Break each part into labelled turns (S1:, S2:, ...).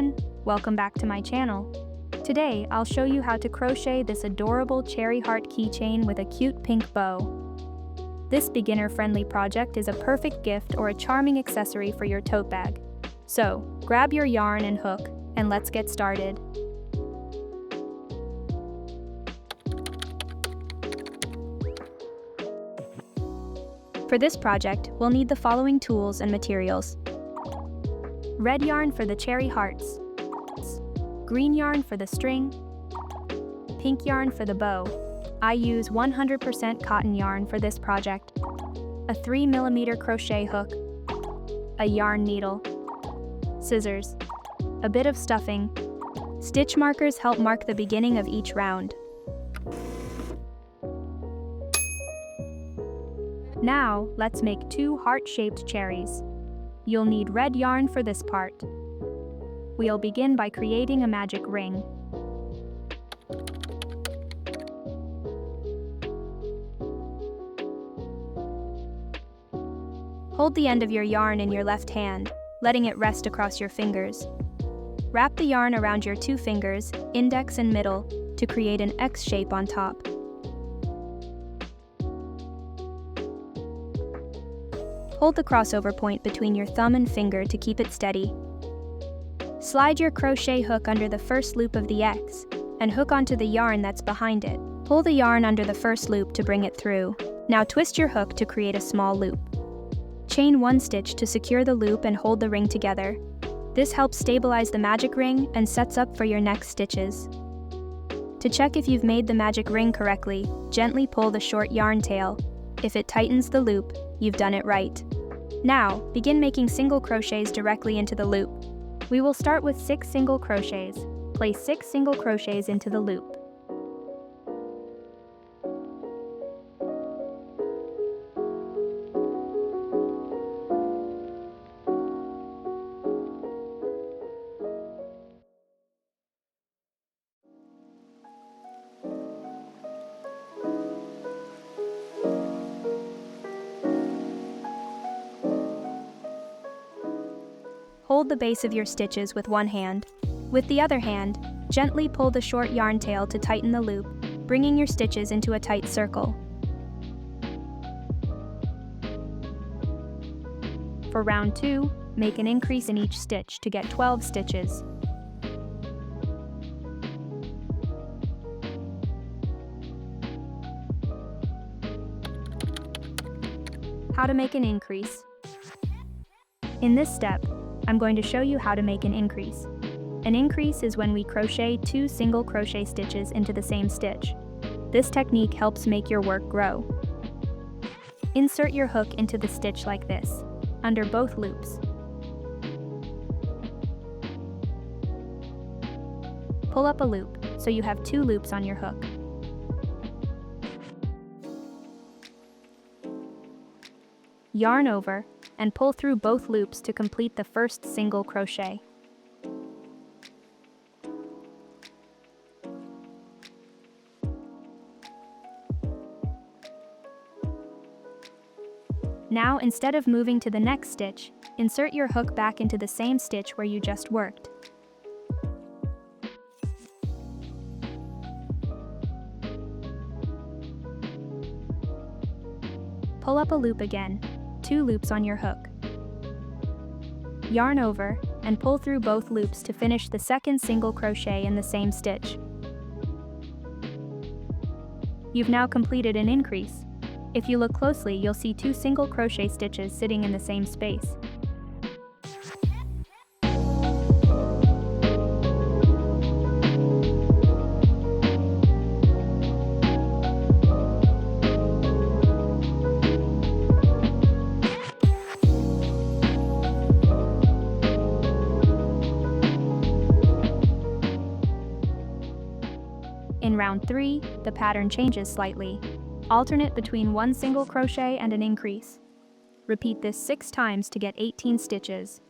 S1: everyone! Welcome back to my channel. Today, I'll show you how to crochet this adorable cherry heart keychain with a cute pink bow. This beginner-friendly project is a perfect gift or a charming accessory for your tote bag. So, grab your yarn and hook, and let's get started. For this project, we'll need the following tools and materials. Red yarn for the cherry hearts, green yarn for the string, pink yarn for the bow. I use 100% cotton yarn for this project, a 3mm crochet hook, a yarn needle, scissors, a bit of stuffing. Stitch markers help mark the beginning of each round. Now, let's make 2 heart-shaped cherries. You'll need red yarn for this part. We'll begin by creating a magic ring. Hold the end of your yarn in your left hand, letting it rest across your fingers. Wrap the yarn around your 2 fingers, index and middle, to create an X shape on top. Hold the crossover point between your thumb and finger to keep it steady. Slide your crochet hook under the first loop of the X, and hook onto the yarn that's behind it. Pull the yarn under the first loop to bring it through. Now twist your hook to create a small loop. Chain 1 stitch to secure the loop and hold the ring together. This helps stabilize the magic ring and sets up for your next stitches. To check if you've made the magic ring correctly, gently pull the short yarn tail. If it tightens the loop, you've done it right. Now, begin making single crochets directly into the loop. We will start with 6 single crochets. Place 6 single crochets into the loop. Hold the base of your stitches with one hand. With the other hand, gently pull the short yarn tail to tighten the loop, bringing your stitches into a tight circle. For round 2, make an increase in each stitch to get 12 stitches. How to make an increase. In this step, I'm going to show you how to make an increase. An increase is when we crochet 2 single crochet stitches into the same stitch. This technique helps make your work grow. Insert your hook into the stitch like this, under both loops. Pull up a loop, so you have 2 loops on your hook. Yarn over, and pull through both loops to complete the first single crochet. Now, instead of moving to the next stitch, insert your hook back into the same stitch where you just worked. Pull up a loop again, 2 loops on your hook. Yarn over, and pull through both loops to finish the second single crochet in the same stitch. You've now completed an increase. If you look closely, you'll see 2 single crochet stitches sitting in the same space. In round 3, the pattern changes slightly. Alternate between 1 single crochet and an increase. Repeat this 6 times to get 18 stitches.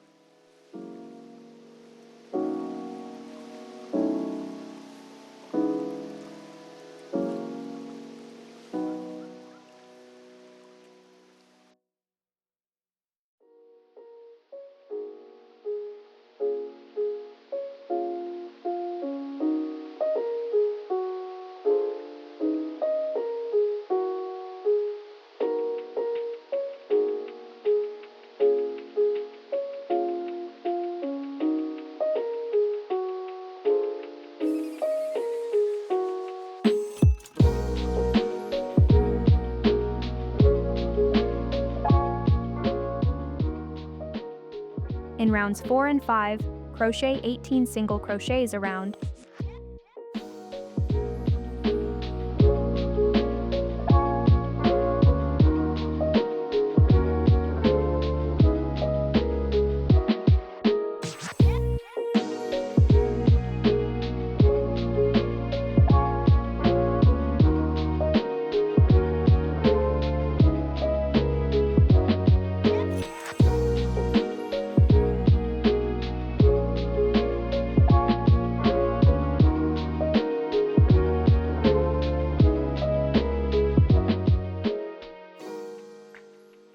S1: rounds 4 and 5, crochet 18 single crochets around.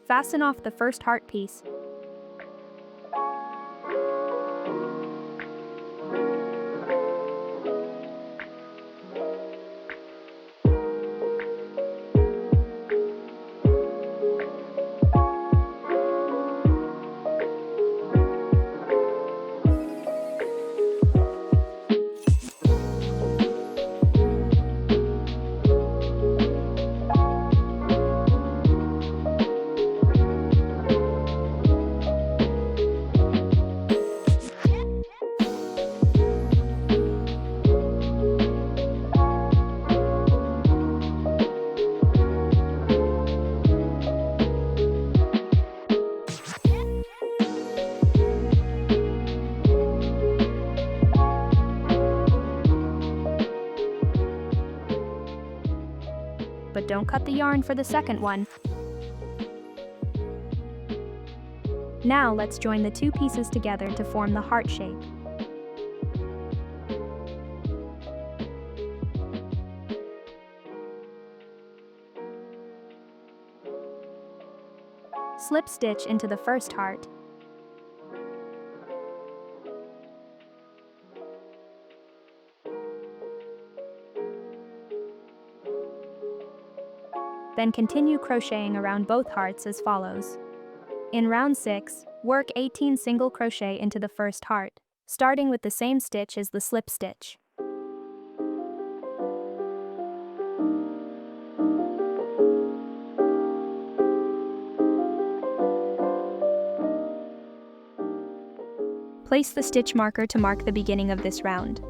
S1: Fasten off the first heart piece. But don't cut the yarn for the second one. Now let's join the two pieces together to form the heart shape. Slip stitch into the first heart. Then continue crocheting around both hearts as follows. In round 6, work 18 single crochet into the first heart, starting with the same stitch as the slip stitch. Place the stitch marker to mark the beginning of this round.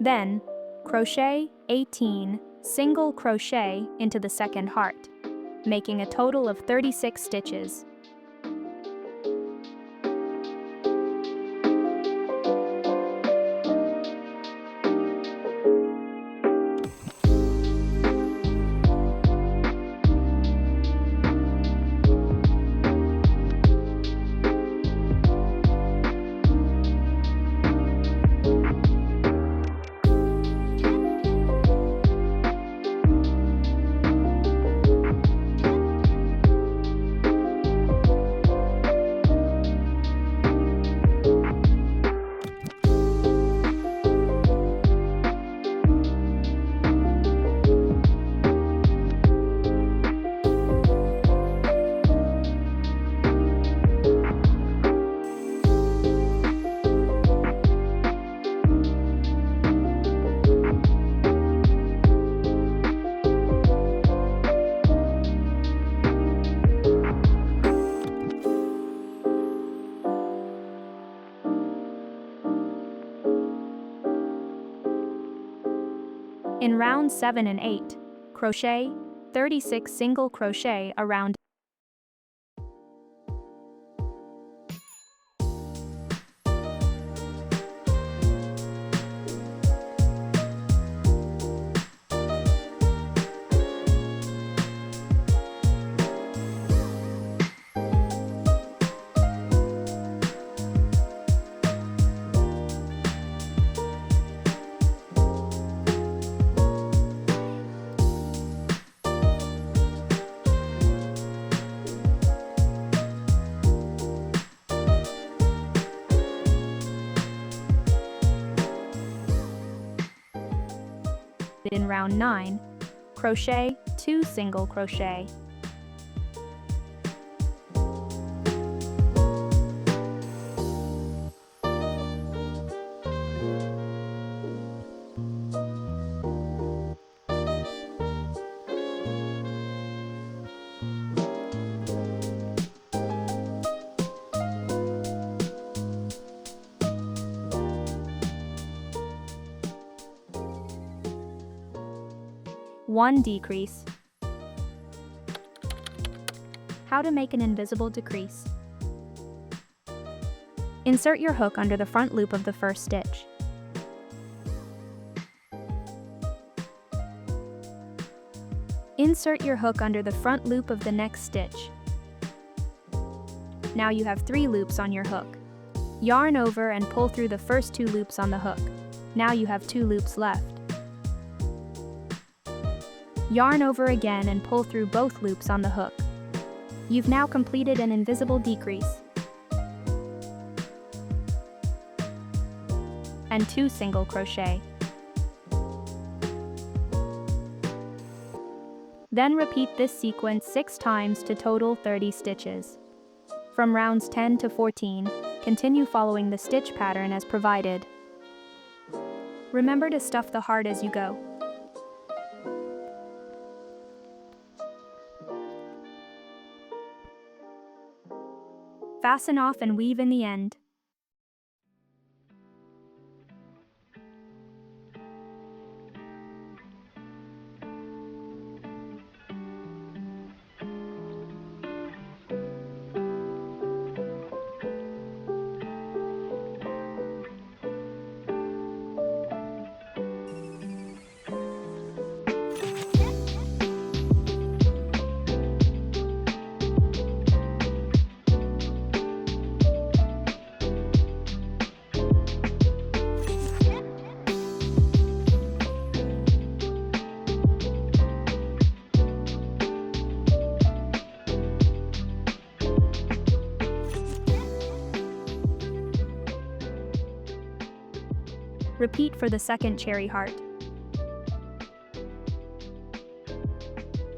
S1: Then, crochet 18 single crochet into the second heart, making a total of 36 stitches. In rounds 7 and 8, crochet 36 single crochet around. In round 9, crochet 2 single crochet. One decrease. How to make an invisible decrease. Insert your hook under the front loop of the first stitch. Insert your hook under the front loop of the next stitch. Now you have 3 loops on your hook. Yarn over and pull through the first 2 loops on the hook. Now you have 2 loops left. Yarn over again and pull through both loops on the hook. You've now completed an invisible decrease. And 2 single crochet. Then repeat this sequence 6 times to total 30 stitches. From rounds 10 to 14, continue following the stitch pattern as provided. Remember to stuff the heart as you go. Fasten off and weave in the end. Repeat for the second cherry heart.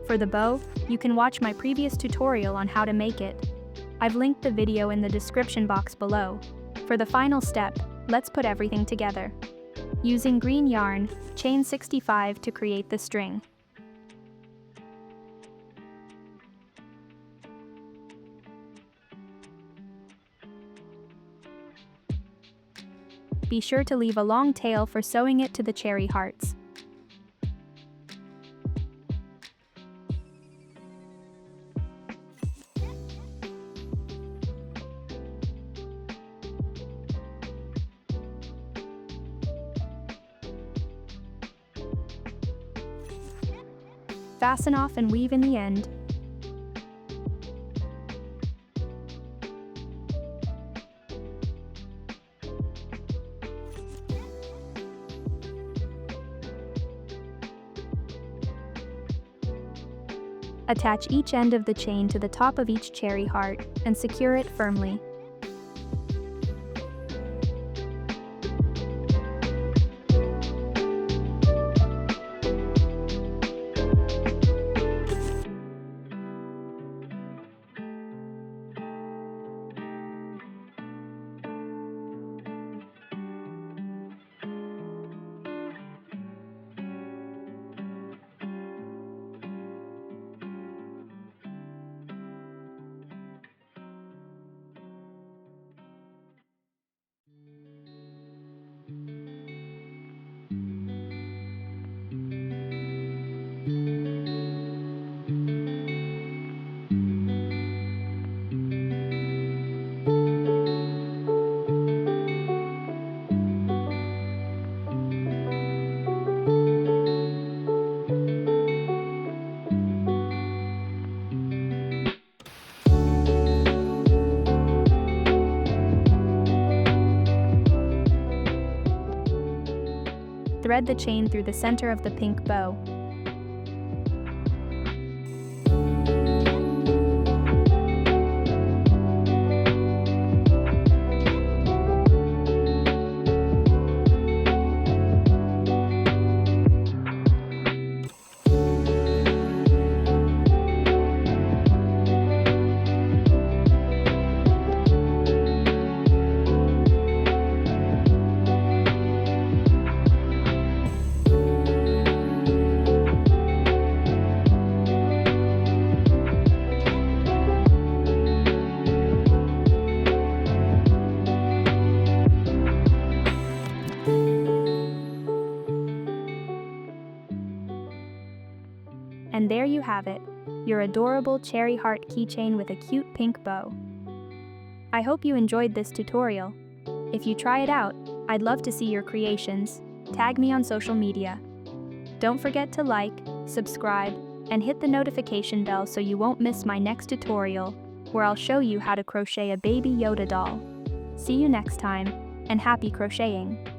S1: For the bow, you can watch my previous tutorial on how to make it. I've linked the video in the description box below. For the final step, let's put everything together. Using green yarn, chain 65 to create the string. Be sure to leave a long tail for sewing it to the cherry hearts. Fasten off and weave in the end. Attach each end of the chain to the top of each cherry heart and secure it firmly. Thread the chain through the center of the pink bow. And there you have it, your adorable cherry heart keychain with a cute pink bow. I hope you enjoyed this tutorial. If you try it out, I'd love to see your creations. Tag me on social media. Don't forget to like, subscribe, and hit the notification bell so you won't miss my next tutorial, where I'll show you how to crochet a baby Yoda doll. See you next time, and happy crocheting!